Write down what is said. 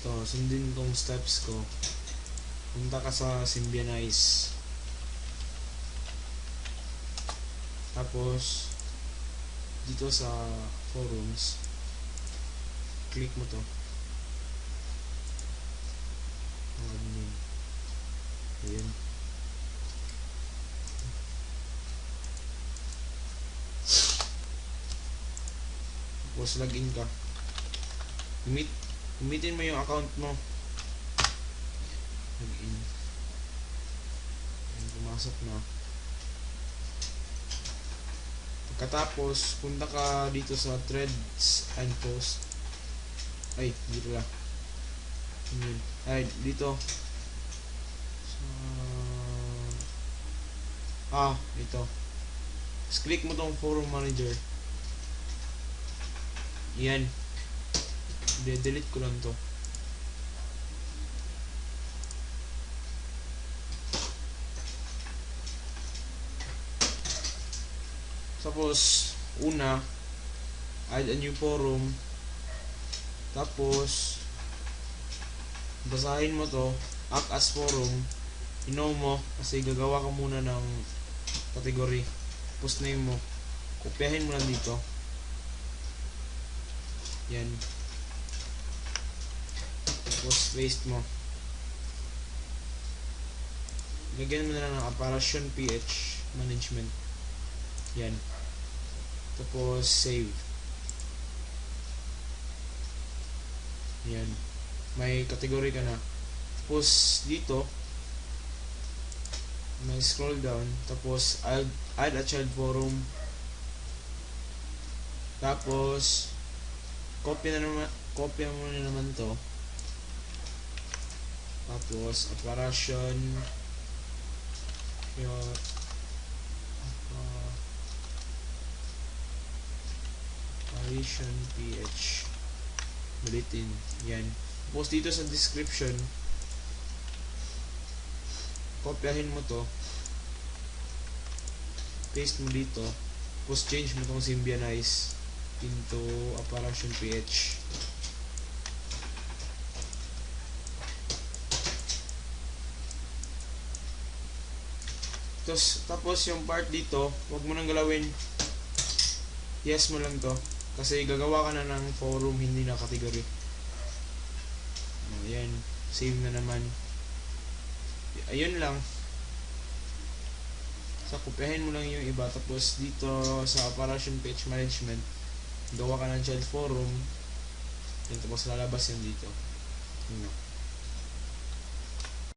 to, sundin tong steps ko. Punta ka sa Symbianize. Tapos dito sa forums, click mo to. Ayan. Tapos login ka. Gamitin mo yung account mo. Login. Ayan, pumasok na. Pagkatapos, punta ka dito sa threads and post. Ay, dito lang. Ay, dito. Ito. Just click mo tong forum manager. Yan. Delete ko lang to. Tapos, una, add a new forum. Tapos, basahin mo to, act as forum. Ino mo, kasi gagawa ka muna ng category. Post name mo. Kopyahin mo lang dito. Yan. Tapos, paste mo. Lagyan mo na lang ng Apparition PH Management. Yan. Tapos, save. Yan. May category ka na. Tapos, dito, may scroll down. Tapos, add a child forum. Tapos, copy mo na naman to. Tapos, Apparition PH bulletin. Yan. Tapos dito sa description, kopyahin mo to, paste mo dito, tapos change mo tong Symbianize into Apparition PH. Tapos yung part dito, huwag mo nang galawin. Yes mo lang to. Kasi gagawa ka na ng forum, hindi na category. Ayan. Save na naman. Ayun lang. So, kopyahin mo lang yung iba. Tapos dito sa Apparition Page Management, gawa ka ng child forum. Yan, tapos lalabas yan dito. Yun.